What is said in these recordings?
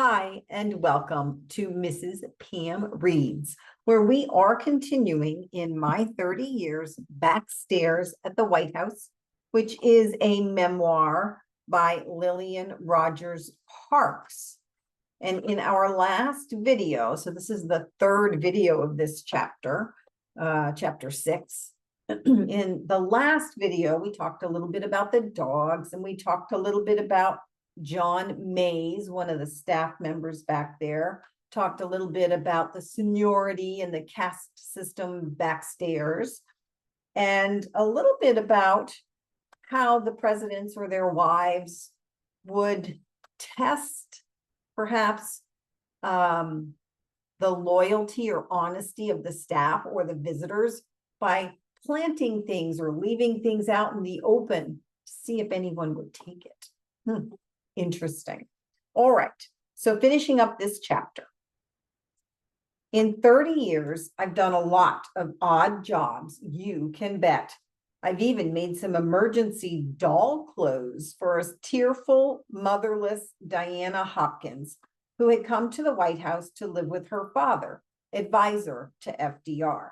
Hi, and welcome to Mrs. Pam Reads, where we are continuing in my 30 years Backstairs at the White House, which is a memoir by Lillian Rogers Parks. And in our last video, so this is the third video of this chapter, chapter 6. In the last video, we talked a little bit about the dogs, and we talked a little bit about John Mays, one of the staff members back there, talked a little bit about the seniority and the caste system backstairs, and a little bit about how the presidents or their wives would test perhaps the loyalty or honesty of the staff or the visitors by planting things or leaving things out in the open to see if anyone would take it. Interesting. All right. So finishing up this chapter. In 30 years, I've done a lot of odd jobs, you can bet. I've even made some emergency doll clothes for a tearful, motherless Diana Hopkins, who had come to the White House to live with her father, advisor to FDR.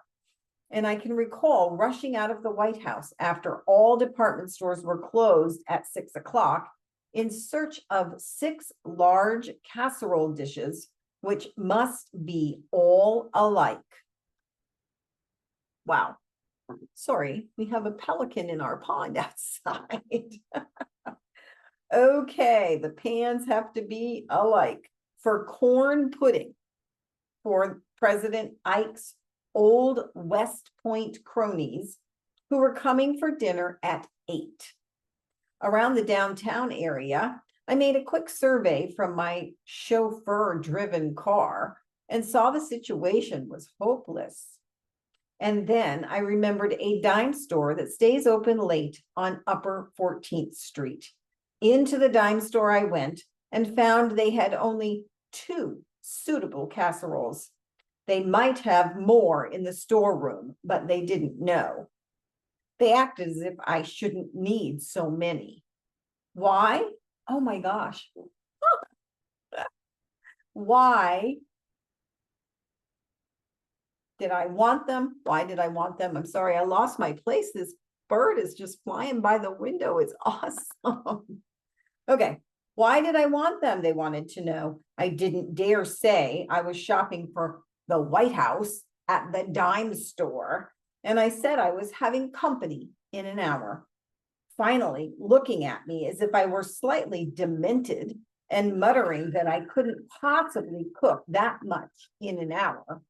And I can recall rushing out of the White House after all department stores were closed at 6 o'clock in search of 6 large casserole dishes, which must be all alike. Wow. Sorry, we have a pelican in our pond outside. Okay, the pans have to be alike. For corn pudding, for President Ike's old West Point cronies who were coming for dinner at 8. Around the downtown area, I made a quick survey from my chauffeur-driven car and saw the situation was hopeless. And then I remembered a dime store that stays open late on Upper 14th Street. Into the dime store I went and found they had only 2 suitable casseroles. They might have more in the storeroom, but they didn't know. They acted as if I shouldn't need so many. Why? Oh my gosh. Why did I want them? Why did I want them? I'm sorry, I lost my place. This bird is just flying by the window. It's awesome. Okay. Why did I want them? They wanted to know. I didn't dare say I was shopping for the White House at the dime store. And I said I was having company in an hour, finally looking at me as if I were slightly demented and muttering that I couldn't possibly cook that much in an hour,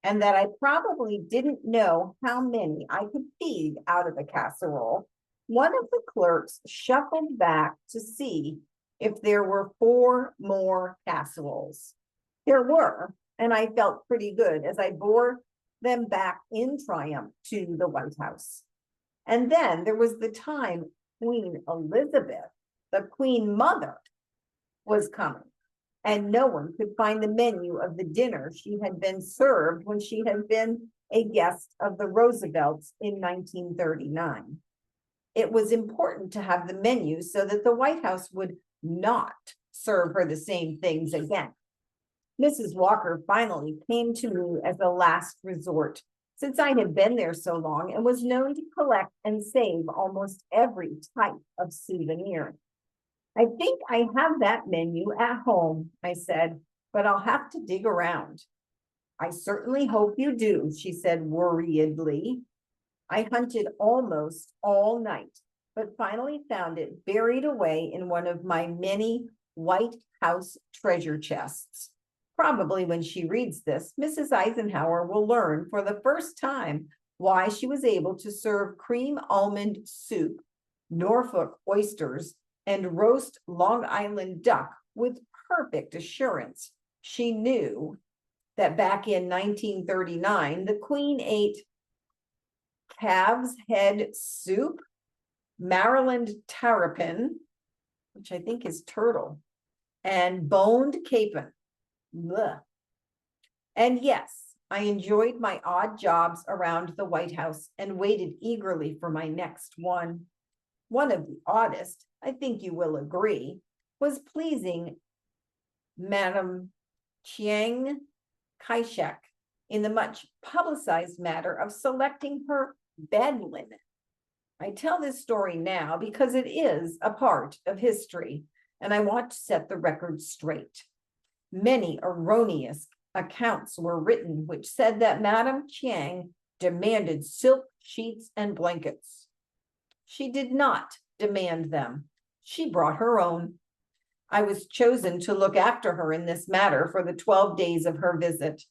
and that I probably didn't know how many I could feed out of a casserole. One of the clerks shuffled back to see if there were 4 more casseroles. There were, and I felt pretty good as I bore them back in triumph to the White House. And then there was the time Queen Elizabeth, the Queen Mother, was coming, and no one could find the menu of the dinner she had been served when she had been a guest of the Roosevelts in 1939. It was important to have the menu so that the White House would not serve her the same things again. Mrs. Walker finally came to me as a last resort, since I had been there so long and was known to collect and save almost every type of souvenir. I think I have that menu at home, I said, but I'll have to dig around. I certainly hope you do, she said worriedly. I hunted almost all night, but finally found it buried away in one of my many White House treasure chests. Probably when she reads this, Mrs. Eisenhower will learn for the first time why she was able to serve cream almond soup, Norfolk oysters, and roast Long Island duck with perfect assurance. She knew that back in 1939, the Queen ate calf's head soup, Maryland terrapin, which I think is turtle, and boned capon. Blech. And yes, I enjoyed my odd jobs around the White House and waited eagerly for my next one. One of the oddest, I think you will agree, was pleasing Madam Chiang Kai-shek in the much publicized matter of selecting her bed linen. I tell this story now because it is a part of history, and I want to set the record straight. Many erroneous accounts were written which said that Madame Chiang demanded silk sheets and blankets. She did not demand them. She brought her own. I was chosen to look after her in this matter for the 12 days of her visit.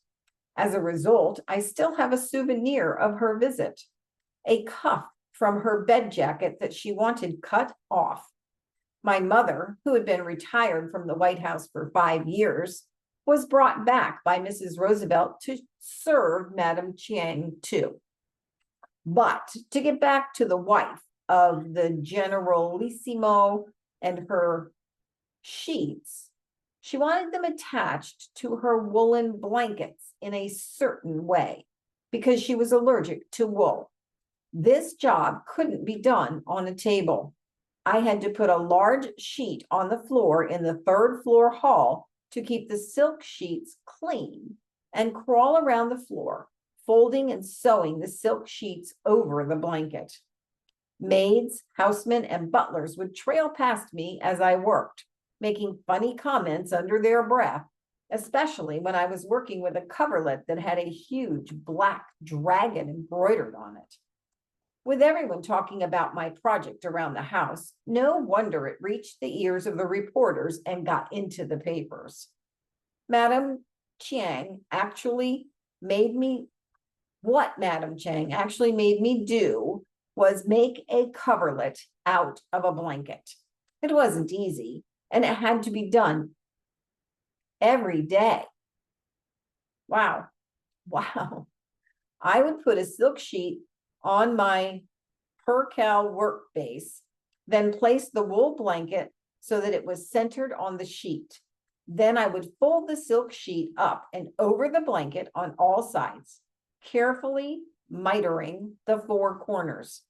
As a result, I still have a souvenir of her visit, a cuff from her bed jacket that she wanted cut off. My mother, who had been retired from the White House for 5 years, was brought back by Mrs. Roosevelt to serve Madame Chiang too. But to get back to the wife of the Generalissimo and her sheets, she wanted them attached to her woolen blankets in a certain way because she was allergic to wool. This job couldn't be done on a table. I had to put a large sheet on the floor in the 3rd floor hall to keep the silk sheets clean and crawl around the floor, folding and sewing the silk sheets over the blanket. Maids, housemen, and butlers would trail past me as I worked, making funny comments under their breath, especially when I was working with a coverlet that had a huge black dragon embroidered on it. With everyone talking about my project around the house, no wonder it reached the ears of the reporters and got into the papers. Madame Chiang actually made me do was make a coverlet out of a blanket. It wasn't easy, and it had to be done every day. Wow. I would put a silk sheet on my percale work base, then place the wool blanket so that it was centered on the sheet. Then I would fold the silk sheet up and over the blanket on all sides, carefully mitering the 4 corners.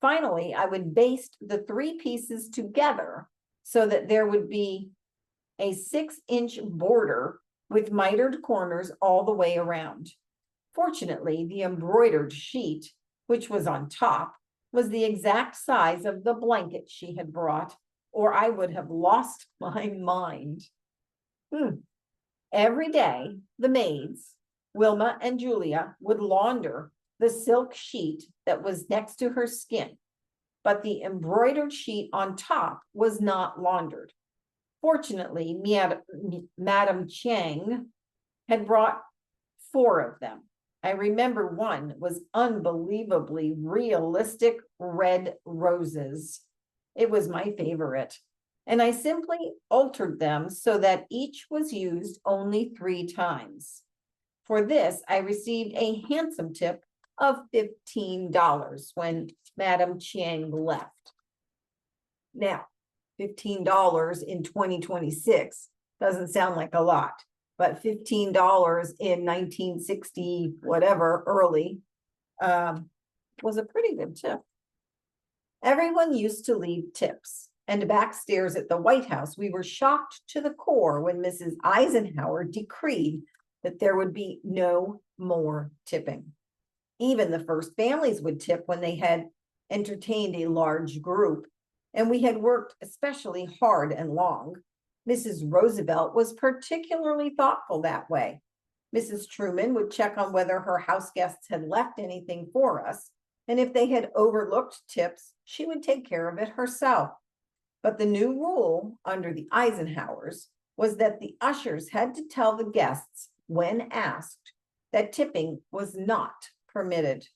Finally, I would baste the 3 pieces together so that there would be a 6-inch border with mitered corners all the way around. Fortunately, the embroidered sheet, which was on top, was the exact size of the blanket she had brought, or I would have lost my mind. Every day, the maids, Wilma and Julia, would launder the silk sheet that was next to her skin, but the embroidered sheet on top was not laundered. Fortunately, Madame Chiang had brought 4 of them. I remember one was unbelievably realistic red roses. It was my favorite, and I simply altered them so that each was used only 3 times. For this, I received a handsome tip of $15 when Madame Chiang left. Now, $15 in 2026 doesn't sound like a lot, but $15 in 1960, whatever, early, was a pretty good tip. Everyone used to leave tips, and backstairs at the White House, we were shocked to the core when Mrs. Eisenhower decreed that there would be no more tipping. Even the first families would tip when they had entertained a large group, and we had worked especially hard and long. Mrs. Roosevelt was particularly thoughtful that way. Mrs. Truman would check on whether her house guests had left anything for us, and if they had overlooked tips, she would take care of it herself. But the new rule under the Eisenhowers was that the ushers had to tell the guests, when asked, that tipping was not permitted.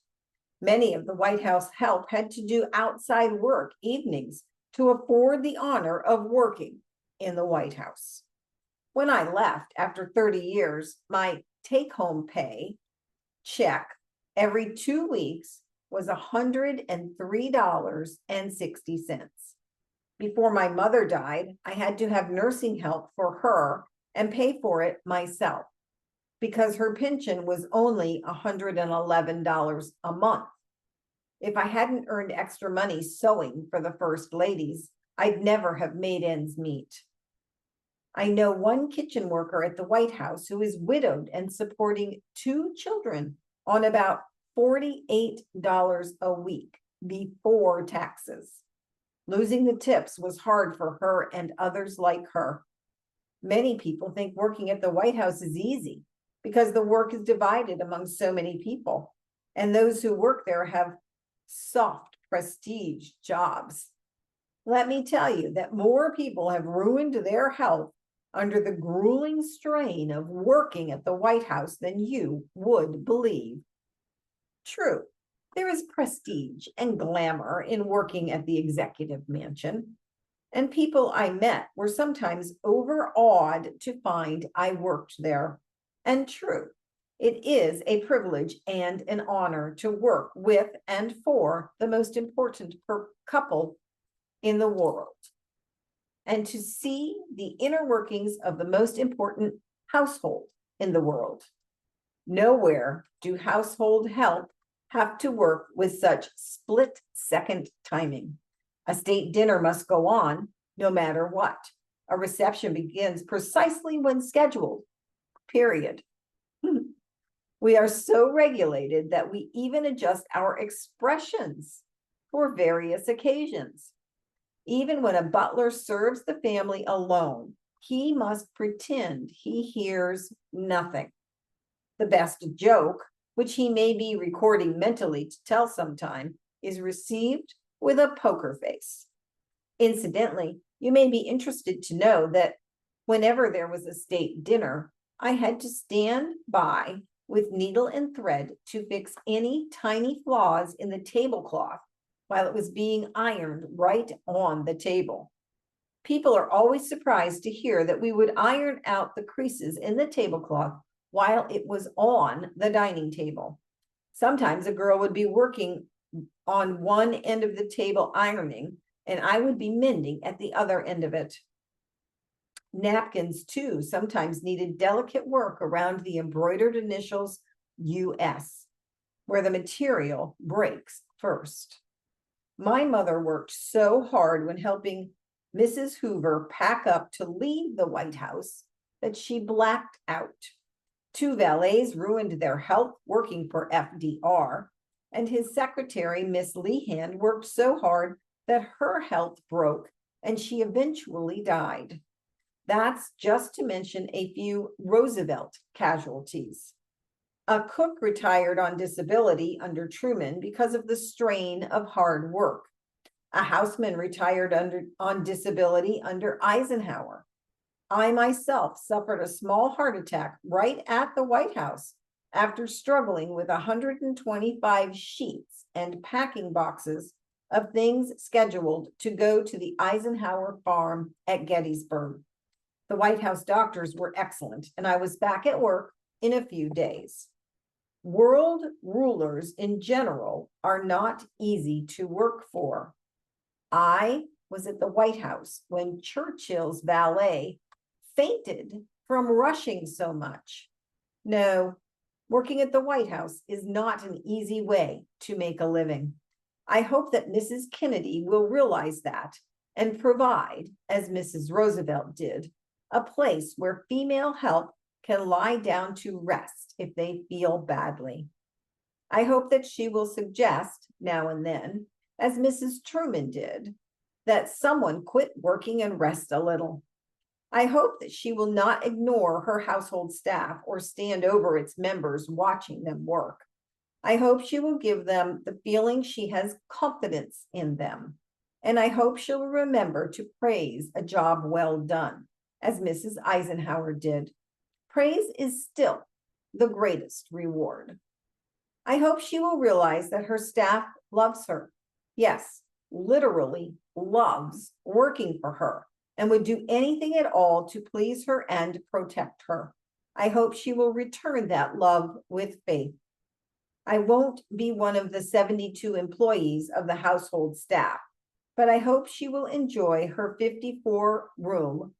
Many of the White House help had to do outside work evenings to afford the honor of working in the White House. When I left after 30 years, my take-home pay check every 2 weeks was $103.60. Before my mother died, I had to have nursing help for her and pay for it myself because her pension was only $111 a month. If I hadn't earned extra money sewing for the first ladies, I'd never have made ends meet. I know one kitchen worker at the White House who is widowed and supporting 2 children on about $48 a week before taxes. Losing the tips was hard for her and others like her. Many people think working at the White House is easy because the work is divided among so many people, and those who work there have soft prestige jobs. Let me tell you that more people have ruined their health under the grueling strain of working at the White House than you would believe. True, there is prestige and glamour in working at the executive mansion, and people I met were sometimes overawed to find I worked there. And true, it is a privilege and an honor to work with and for the most important couple in the world, and to see the inner workings of the most important household in the world. Nowhere do household help have to work with such split-second timing. A state dinner must go on no matter what. A reception begins precisely when scheduled, period. We are so regulated that we even adjust our expressions for various occasions. Even when a butler serves the family alone, he must pretend he hears nothing. The best joke, which he may be recording mentally to tell sometime, is received with a poker face. Incidentally, you may be interested to know that whenever there was a state dinner, I had to stand by with needle and thread to fix any tiny flaws in the tablecloth while it was being ironed right on the table. People are always surprised to hear that we would iron out the creases in the tablecloth while it was on the dining table. Sometimes a girl would be working on one end of the table ironing, and I would be mending at the other end of it. Napkins, too, sometimes needed delicate work around the embroidered initials US, where the material breaks first. My mother worked so hard when helping Mrs. Hoover pack up to leave the White House that she blacked out. 2 valets ruined their health working for FDR, and his secretary, Miss Lehan, worked so hard that her health broke and she eventually died. That's just to mention a few Roosevelt casualties. A cook retired on disability under Truman because of the strain of hard work. A houseman retired on disability under Eisenhower. I myself suffered a small heart attack right at the White House after struggling with 125 sheets and packing boxes of things scheduled to go to the Eisenhower farm at Gettysburg. The White House doctors were excellent, and I was back at work in a few days. World rulers in general are not easy to work for. I was at the White House when Churchill's valet fainted from rushing so much. No, working at the White House is not an easy way to make a living. I hope that Mrs. Kennedy will realize that and provide, as Mrs. Roosevelt did, a place where female help can lie down to rest if they feel badly. I hope that she will suggest now and then, as Mrs. Truman did, that someone quit working and rest a little. I hope that she will not ignore her household staff or stand over its members watching them work. I hope she will give them the feeling she has confidence in them. And I hope she'll remember to praise a job well done, as Mrs. Eisenhower did. Praise is still the greatest reward. I hope she will realize that her staff loves her. Yes, literally loves working for her and would do anything at all to please her and protect her. I hope she will return that love with faith. I won't be one of the 72 employees of the household staff, but I hope she will enjoy her 54-room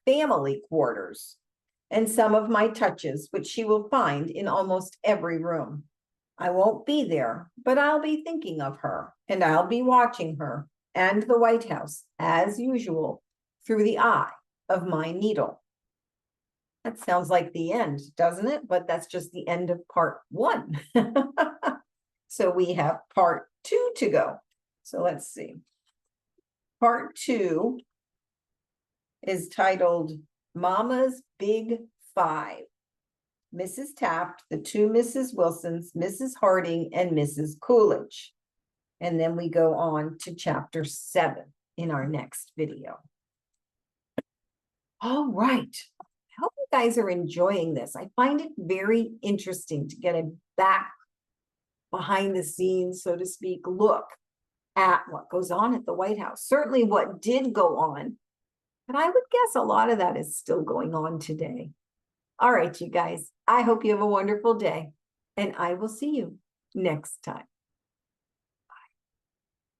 family quarters and some of my touches, which she will find in almost every room. I won't be there, but I'll be thinking of her, and I'll be watching her and the White House, as usual, through the eye of my needle. That sounds like the end, doesn't it? But that's just the end of part 1. So we have part 2 to go. So let's see. Part 2 is titled Mama's Big 5. Mrs. Taft, the 2 Mrs. Wilsons, Mrs. Harding, and Mrs. Coolidge. And then we go on to chapter 7 in our next video. All right. I hope you guys are enjoying this. I find it very interesting to get a back behind the scenes, so to speak, look at what goes on at the White House. Certainly what did go on, but I would guess a lot of that is still going on today. All right, you guys, I hope you have a wonderful day, and I will see you next time.